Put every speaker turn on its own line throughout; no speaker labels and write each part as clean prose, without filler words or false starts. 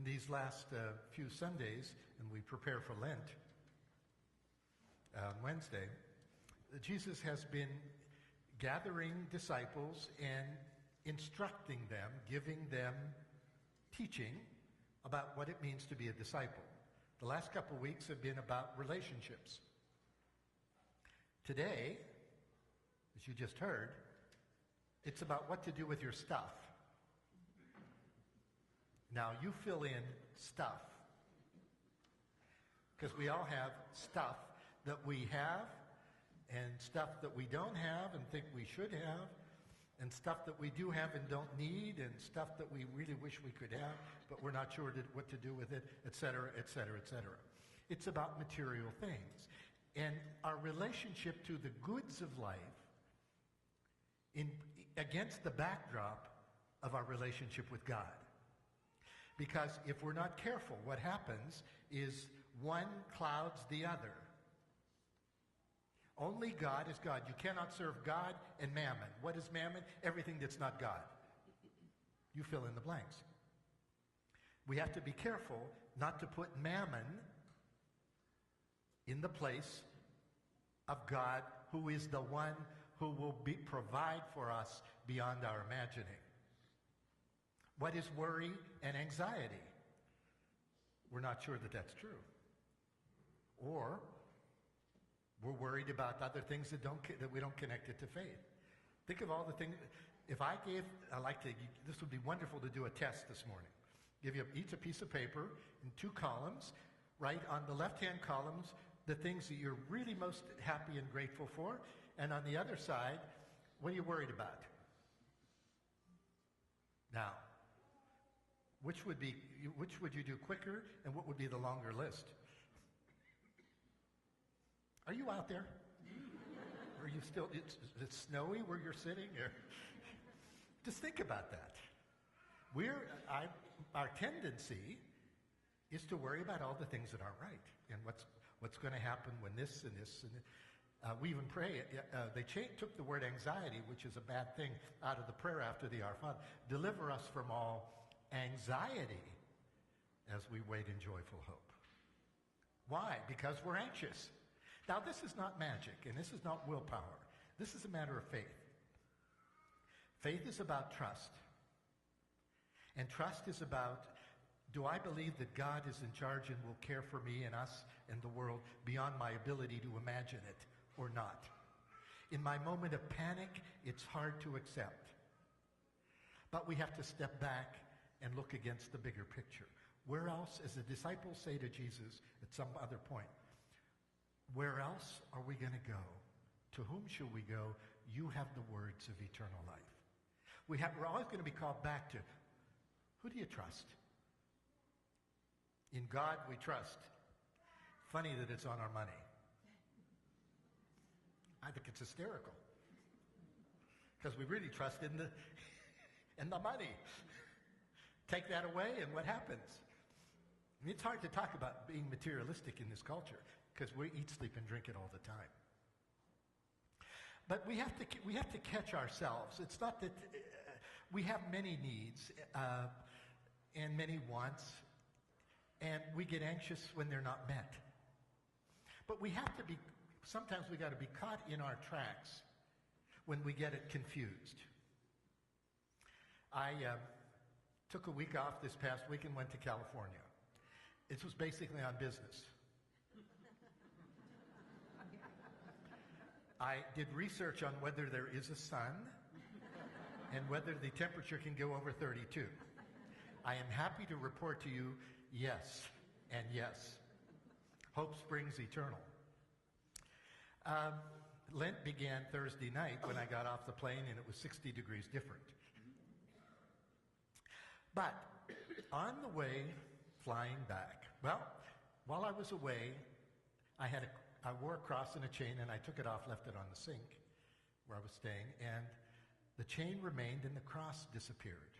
In these last few Sundays, and we prepare for Lent on Wednesday, Jesus has been gathering disciples and instructing them, giving them teaching about what it means to be a disciple. The last couple of weeks have been about relationships. Today, as you just heard, it's about what to do with your stuff. Now, you fill in stuff, because we all have stuff that we have, and stuff that we don't have and think we should have, and stuff that we do have and don't need, and stuff that we really wish we could have, but we're not sure what to do with it, etc., etc., etc. It's about material things. And our relationship to the goods of life against the backdrop of our relationship with God. Because if we're not careful, what happens is one clouds the other. Only God is God. You cannot serve God and mammon. What is mammon? Everything that's not God. You fill in the blanks. We have to be careful not to put mammon in the place of God, who is the one who will provide for us beyond our imagining. What is worry and anxiety? We're not sure that that's true. Or we're worried about other things that we don't connect it to faith. Think of all the things. This would be wonderful to do a test this morning. Give you each a piece of paper in 2 columns. Write on the left-hand columns the things that you're really most happy and grateful for. And on the other side, what are you worried about? Now, which would you do quicker, and what would be the longer list? Are you out there? Are you still, it's snowy where you're sitting? Or, just think about that. Our tendency is to worry about all the things that aren't right, and what's going to happen when this and this and we even pray. They took the word anxiety, which is a bad thing, out of the prayer after the Our Father. Deliver us from all anxiety as we wait in joyful hope. Why? Because we're anxious. Now, this is not magic, and this is not willpower. This is a matter of faith. Faith is about trust. And trust is about, do I believe that God is in charge and will care for me and us and the world beyond my ability to imagine it or not? In my moment of panic, it's hard to accept. But we have to step back and look against the bigger picture. Where else, as the disciples say to Jesus at some other point, where else are we going to go? To whom shall we go? You have the words of eternal life. We're always going to be called back to, who do you trust? In God we trust. Funny that it's on our money. I think it's hysterical. Because we really trust in the money. Take that away, and what happens? I mean, it's hard to talk about being materialistic in this culture because we eat, sleep, and drink it all the time. But we have to catch ourselves. It's not that we have many needs and many wants, and we get anxious when they're not met. But sometimes we got to be caught in our tracks when we get it confused. I took a week off this past week and went to California. It was basically on business. I did research on whether there is a sun and whether the temperature can go over 32. I am happy to report to you, yes, and yes. Hope springs eternal. Lent began Thursday night when I got off the plane, and it was 60 degrees different. But on the way flying back, while I was away, I wore a cross and a chain, and I took it off, left it on the sink where I was staying, and the chain remained and the cross disappeared.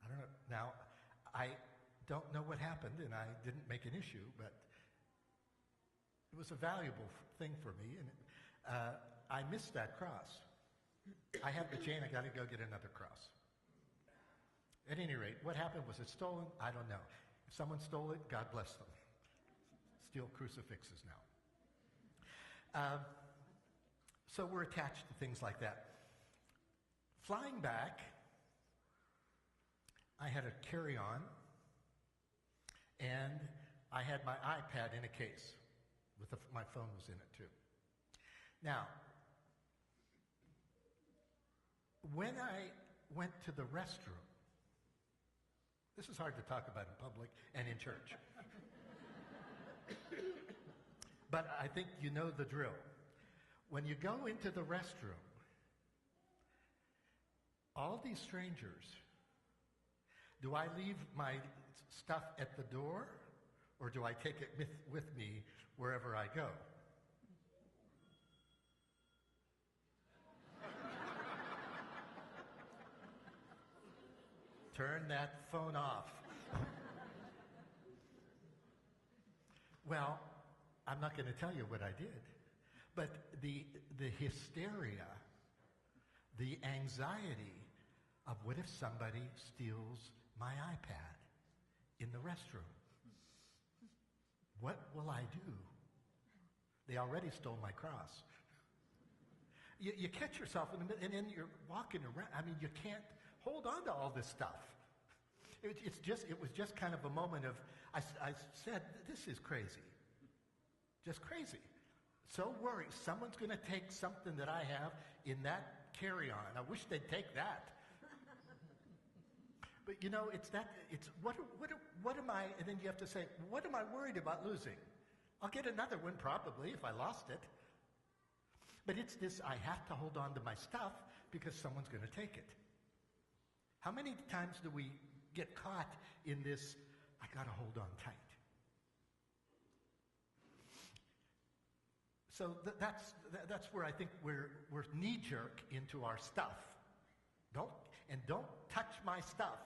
I don't know. Now, I don't know what happened, and I didn't make an issue, but it was a valuable thing for me, and I missed that cross. I have the chain. I got to go get another cross. At any rate, what happened? Was it stolen? I don't know. If someone stole it, God bless them. Steal crucifixes now. So we're attached to things like that. Flying back, I had a carry-on, and I had my iPad in a case. My phone was in it too. Now, when I went to the restroom, this is hard to talk about in public and in church. But I think you know the drill. When you go into the restroom, all these strangers, do I leave my stuff at the door, or do I take it with me wherever I go? Turn that phone off. Well, I'm not going to tell you what I did, but the hysteria, the anxiety of what if somebody steals my iPad in the restroom? What will I do? They already stole my cross. You catch yourself in the middle, and then you're walking around. I mean, you can't hold on to all this stuff. It was just kind of a moment of, I said, this is crazy. Just crazy. So worried. Someone's going to take something that I have in that carry-on. I wish they'd take that. But you know, it's what am I, and then you have to say, what am I worried about losing? I'll get another one probably if I lost it. But it's this, I have to hold on to my stuff because someone's going to take it. How many times do we get caught in this, I got to hold on tight? So that's where I think we're knee-jerk into our stuff. Don't touch my stuff.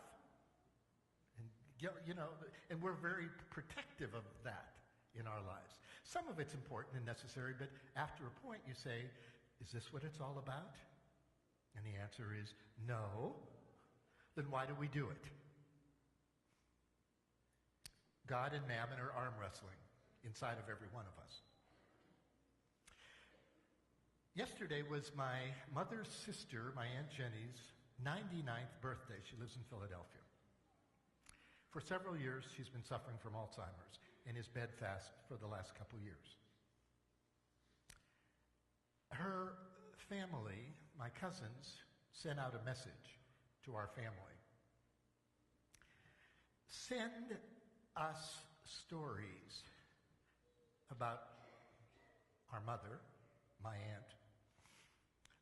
And you know, and we're very protective of that in our lives. Some of it's important and necessary, but after a point you say, is this what it's all about? And the answer is no. Then why do we do it? God and mammon are arm wrestling inside of every one of us. Yesterday was my mother's sister, my Aunt Jenny's 99th birthday. She lives in Philadelphia. For several years, she's been suffering from Alzheimer's and is bedfast for the last couple years. Her family, my cousins, sent out a message to our family. Send us stories about our mother, my aunt.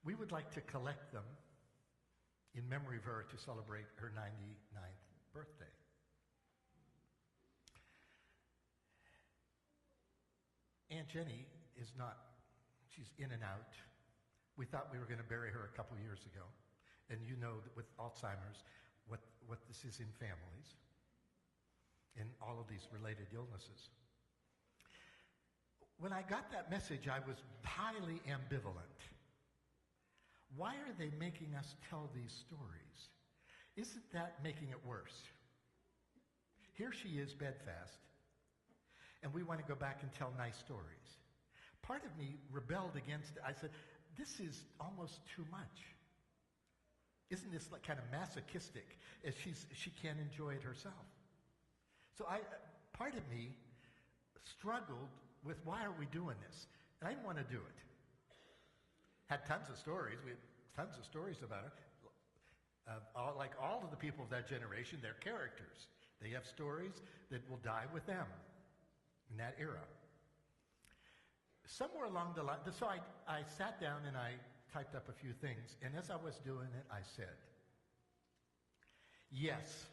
We would like to collect them in memory of her to celebrate her 99th birthday. Aunt Jenny is not, she's in and out. We thought we were going to bury her a couple years ago. And you know that with Alzheimer's, what this is in families and all of these related illnesses. When I got that message, I was highly ambivalent. Why are they making us tell these stories? Isn't that making it worse? Here she is bedfast, and we want to go back and tell nice stories. Part of me rebelled against it. I said, this is almost too much. Isn't this like kind of masochistic as she can't enjoy it herself? So part of me struggled with why are we doing this? And I didn't want to do it. Had tons of stories. We had tons of stories about it. Like all of the people of that generation, they're characters. They have stories that will die with them in that era. Somewhere along the line, so I sat down and I typed up a few things, and as I was doing it, I said, yes,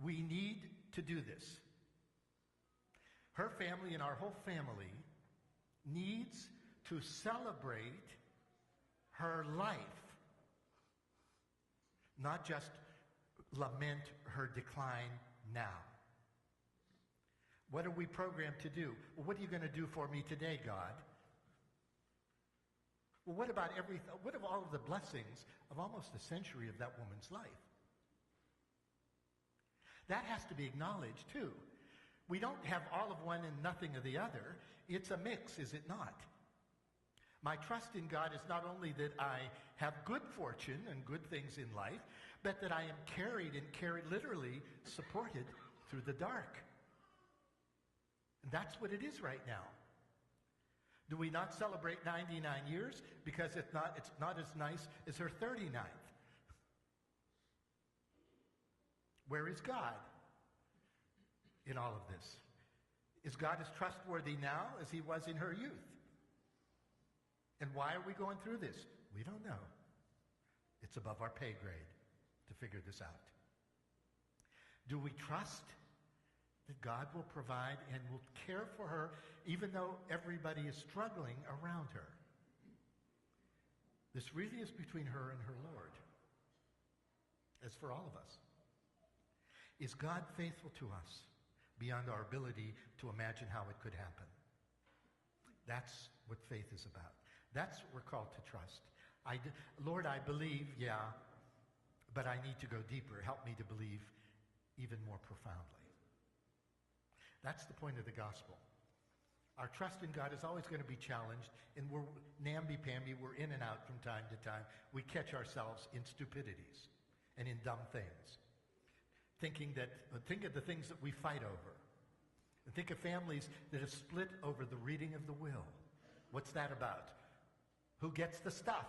we need to do this. Her family and our whole family needs to celebrate her life, not just lament her decline now. What are we programmed to do? Well, what are you going to do for me today, God? Well, what of all of the blessings of almost a century of that woman's life? That has to be acknowledged too. We don't have all of one and nothing of the other. It's a mix, is it not? My trust in God is not only that I have good fortune and good things in life, but that I am carried literally supported through the dark. And that's what it is right now. Do we not celebrate 99 years because it's not as nice as her 39th? Where is God in all of this? Is God as trustworthy now as he was in her youth? And why are we going through this? We don't know. It's above our pay grade to figure this out. Do we trust that God will provide and will care for her even though everybody is struggling around her? This really is between her and her Lord, as for all of us. Is God faithful to us beyond our ability to imagine how it could happen? That's what faith is about. That's what we're called to trust. Lord, I believe, yeah, but I need to go deeper. Help me to believe even more profoundly. That's the point of the gospel. Our trust in God is always going to be challenged, and we're namby-pamby, we're in and out from time to time. We catch ourselves in stupidities and in dumb things. Think of the things that we fight over. And think of families that have split over the reading of the will. What's that about? Who gets the stuff?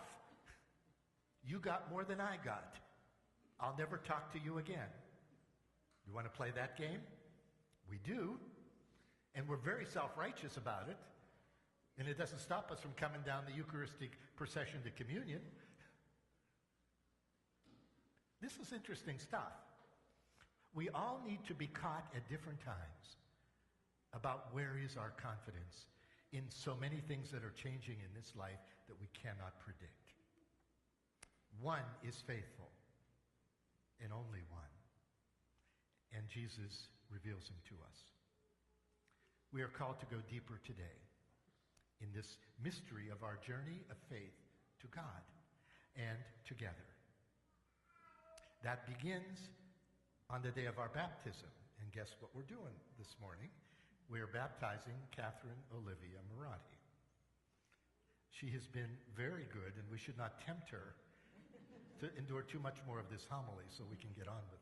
You got more than I got. I'll never talk to you again. You want to play that game? We do. And we're very self-righteous about it. And it doesn't stop us from coming down the Eucharistic procession to communion. This is interesting stuff. We all need to be caught at different times about where is our confidence in so many things that are changing in this life that we cannot predict. One is faithful, and only one. And Jesus reveals him to us. We are called to go deeper today in this mystery of our journey of faith to God and together. That begins on the day of our baptism. And guess what we're doing this morning? We are baptizing Catherine Olivia Murati. She has been very good, and we should not tempt her to endure too much more of this homily so we can get on with